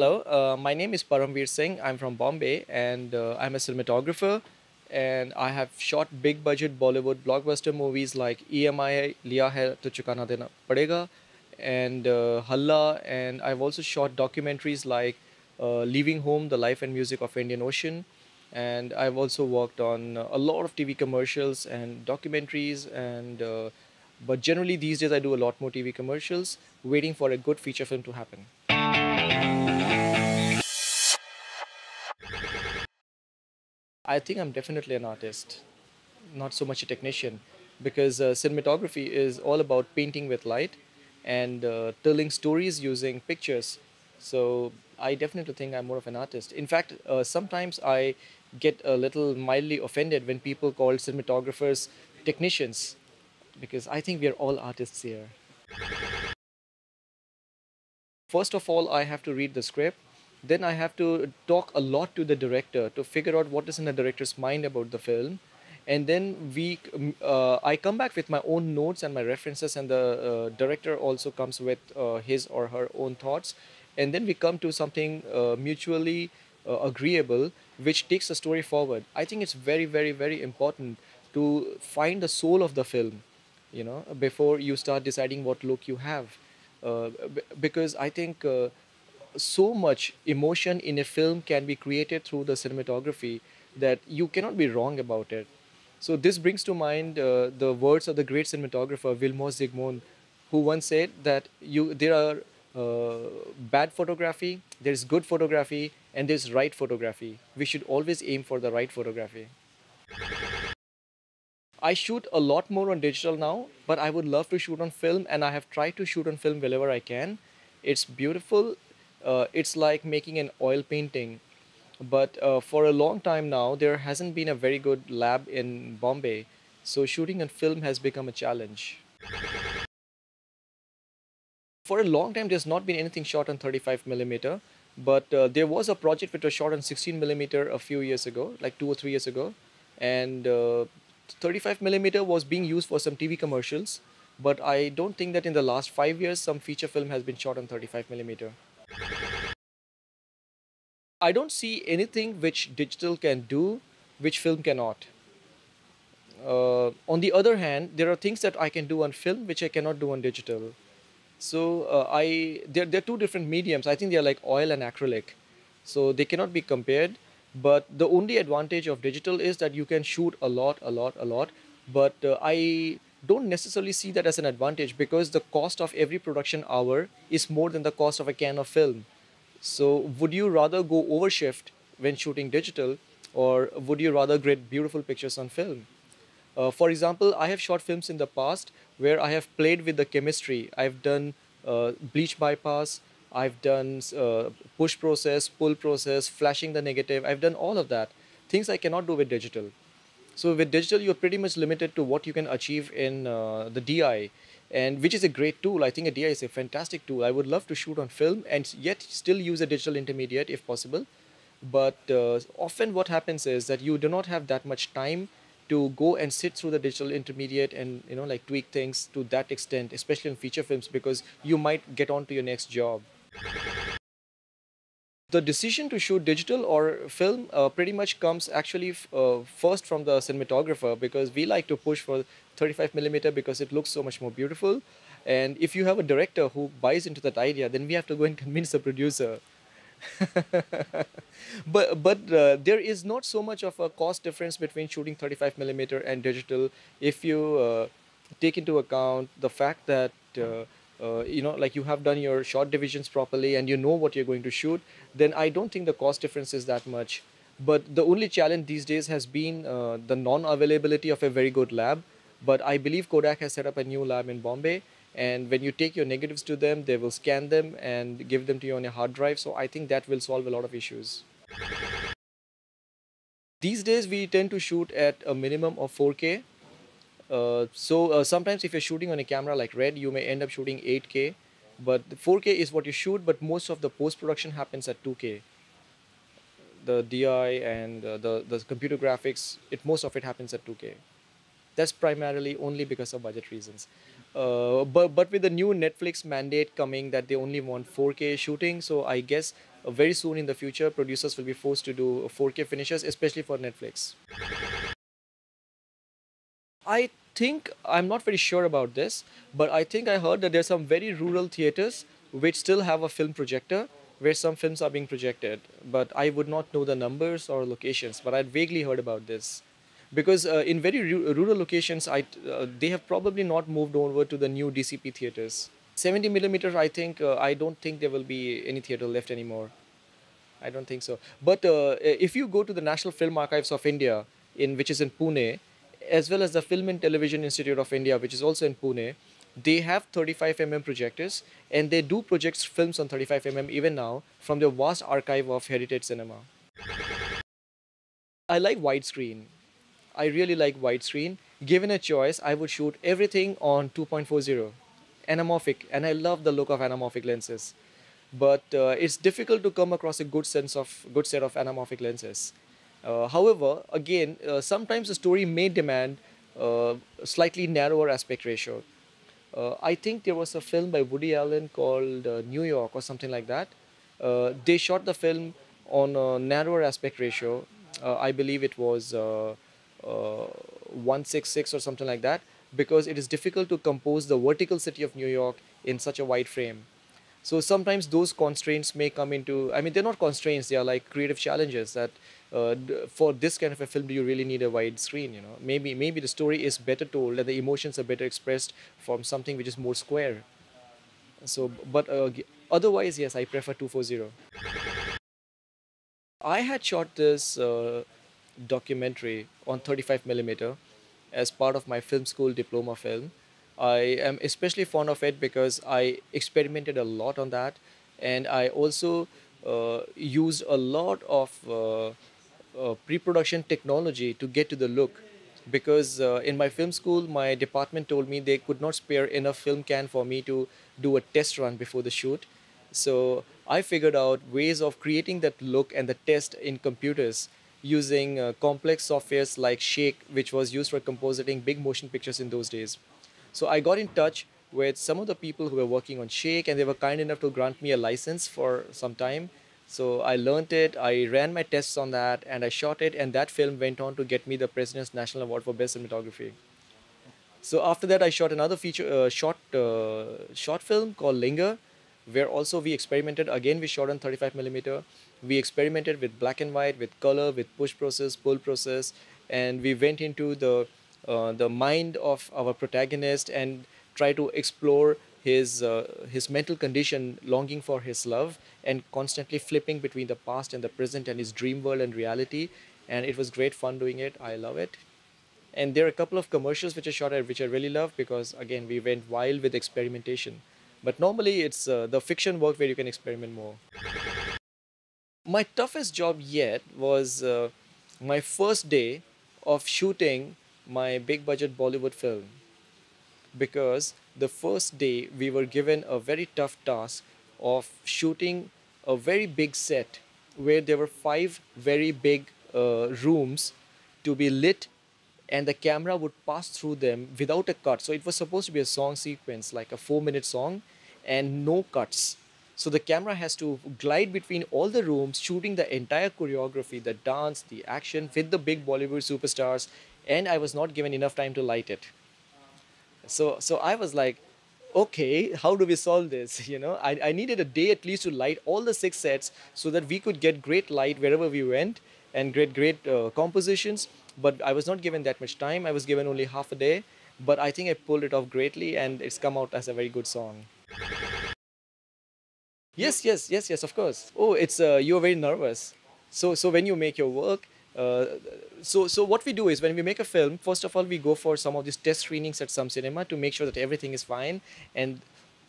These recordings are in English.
Hello, my name is Paramvir Singh. I'm from Bombay and I'm a cinematographer. And I have shot big budget Bollywood blockbuster movies like EMI, Liya Hai To Chukana Dena Padega, and Halla. And I've also shot documentaries like Leaving Home, The Life and Music of Indian Ocean. And I've also worked on a lot of TV commercials and documentaries. But generally, these days, I do a lot more TV commercials, waiting for a good feature film to happen. I think I'm definitely an artist, not so much a technician, because cinematography is all about painting with light and telling stories using pictures. So I definitely think I'm more of an artist. In fact, sometimes I get a little mildly offended when people call cinematographers technicians, because I think we are all artists here. First of all, I have to read the script. Then I have to talk a lot to the director to figure out what is in the director's mind about the film. And then I come back with my own notes and my references, and the director also comes with his or her own thoughts. And then we come to something mutually agreeable, which takes the story forward. I think it's very, very, very important to find the soul of the film, before you start deciding what look you have. Because I think so much emotion in a film can be created through the cinematography that you cannot be wrong about it. So this brings to mind the words of the great cinematographer Vilmos Zsigmond, who once said that there are bad photography, there is good photography, and there's right photography. We should always aim for the right photography. I shoot a lot more on digital now, but I would love to shoot on film, and I have tried to shoot on film wherever I can. It's beautiful. It's like making an oil painting. But for a long time now, there hasn't been a very good lab in Bombay, so shooting on film has become a challenge. For a long time, there's not been anything shot on 35 millimeter, but there was a project which was shot on 16 millimeter a few years ago, like 2 or 3 years ago, and 35 millimeter was being used for some TV commercials. But I don't think that in the last 5 years some feature film has been shot on 35 millimeter. I don't see anything which digital can do, which film cannot. On the other hand, there are things that I can do on film which I cannot do on digital. So they're two different mediums. I think they're like oil and acrylic, so they cannot be compared. But the only advantage of digital is that you can shoot a lot, a lot, a lot. But I don't necessarily see that as an advantage, because the cost of every production hour is more than the cost of a can of film. So would you rather go overshift when shooting digital, or would you rather get beautiful pictures on film? For example, I have shot films in the past where I have played with the chemistry. I've done bleach bypass, I've done push process, pull process, flashing the negative. I've done all of that. Things I cannot do with digital. So with digital, you're pretty much limited to what you can achieve in the DI, and which is a great tool. I think a DI is a fantastic tool. I would love to shoot on film and yet still use a digital intermediate if possible. But often what happens is that you do not have that much time to go and sit through the digital intermediate and like tweak things to that extent, especially in feature films, because you might get on to your next job. The decision to shoot digital or film pretty much comes actually first from the cinematographer, because we like to push for 35 millimeter because it looks so much more beautiful. And if you have a director who buys into that idea, then we have to go and convince the producer. But there is not so much of a cost difference between shooting 35 millimeter and digital, if you take into account the fact that like you have done your shot divisions properly and you know what you're going to shoot. Then I don't think the cost difference is that much. But the only challenge these days has been the non-availability of a very good lab. But I believe Kodak has set up a new lab in Bombay, and when you take your negatives to them, they will scan them and give them to you on a hard drive. So I think that will solve a lot of issues. These days we tend to shoot at a minimum of 4K. So sometimes if you're shooting on a camera like Red, you may end up shooting 8K. But the 4K is what you shoot, but most of the post-production happens at 2K. The DI and the computer graphics, most of it happens at 2K. That's primarily only because of budget reasons. But with the new Netflix mandate coming that they only want 4K shooting, so I guess very soon in the future, producers will be forced to do 4K finishes, especially for Netflix. I think I'm not very sure about this, but I think I heard that there's some very rural theaters which still have a film projector where some films are being projected. But I would not know the numbers or locations, but I'd vaguely heard about this. Because in very rural locations, they have probably not moved over to the new DCP theaters. 70 millimeters, I think, I don't think there will be any theater left anymore. I don't think so. But if you go to the National Film Archives of India, which is in Pune, as well as the Film and Television Institute of India, which is also in Pune, they have 35 projectors, and they do project films on 35 even now from their vast archive of heritage cinema. I like widescreen. I really like widescreen. Given a choice, I would shoot everything on 2.40 anamorphic, and I love the look of anamorphic lenses. But it's difficult to come across a good set of anamorphic lenses. However, again, sometimes the story may demand slightly narrower aspect ratio. I think there was a film by Woody Allen called New York or something like that. They shot the film on a narrower aspect ratio. I believe it was 166 or something like that, because it is difficult to compose the vertical city of New York in such a wide frame. So sometimes those constraints may come into, I mean, they're not constraints, they are like creative challenges that for this kind of a film, do you really need a wide screen? You know, maybe the story is better told and the emotions are better expressed from something which is more square. So, but otherwise, yes, I prefer 240. I had shot this documentary on 35 millimeter as part of my film school diploma film. I am especially fond of it because I experimented a lot on that, and I also used a lot of pre-production technology to get to the look. Because in my film school, my department told me they could not spare enough film can for me to do a test run before the shoot. So I figured out ways of creating that look and the test in computers using complex softwares like Shake, which was used for compositing big motion pictures in those days. So I got in touch with some of the people who were working on Shake, and they were kind enough to grant me a license for some time. So I learned it, I ran my tests on that, and I shot it, and that film went on to get me the President's National Award for Best Cinematography. So after that, I shot another short film called Linger, where also we experimented. Again, we shot on 35 millimeter. We experimented with black and white, with color, with push process, pull process, and we went into the mind of our protagonist and try to explore his mental condition, longing for his love, and constantly flipping between the past and the present and his dream world and reality. And it was great fun doing it. I love it. And there are a couple of commercials which I shot at, which I really love, because again we went wild with experimentation. But normally it's the fiction work where you can experiment more. My toughest job yet was my first day of shooting my big budget Bollywood film, because the first day we were given a very tough task of shooting a very big set where there were five very big rooms to be lit, and the camera would pass through them without a cut. So it was supposed to be a song sequence, like a 4 minute song, and no cuts. So the camera has to glide between all the rooms, shooting the entire choreography, the dance, the action with the big Bollywood superstars, and I was not given enough time to light it. So I was like, okay, how do we solve this? I needed a day at least to light all the six sets so that we could get great light wherever we went, and great compositions. But I was not given that much time. I was given only half a day, but I think I pulled it off greatly, and it's come out as a very good song. Yes, yes, yes, yes, of course. Oh, it's you're very nervous. So when you make your work, uh, so what we do is, when we make a film, first of all we go for some of these test screenings at some cinema to make sure that everything is fine. And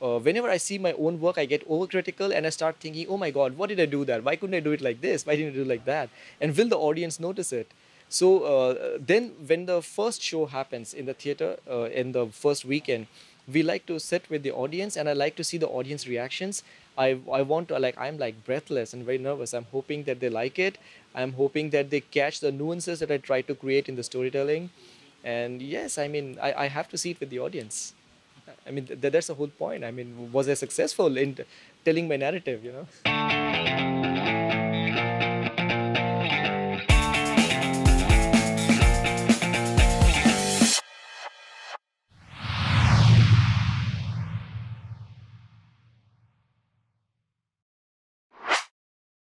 whenever I see my own work, I get overcritical and I start thinking, oh my God, what did I do that? Why couldn't I do it like this? Why didn't I do it like that? And will the audience notice it? So then, when the first show happens in the theater in the first weekend, we like to sit with the audience, and I like to see the audience reactions. I want to, like, I'm like breathless and very nervous. I'm hoping that they like it. I'm hoping that they catch the nuances that I try to create in the storytelling. And yes, I mean, I have to see it with the audience. I mean, that's the whole point. I mean, was I successful in telling my narrative?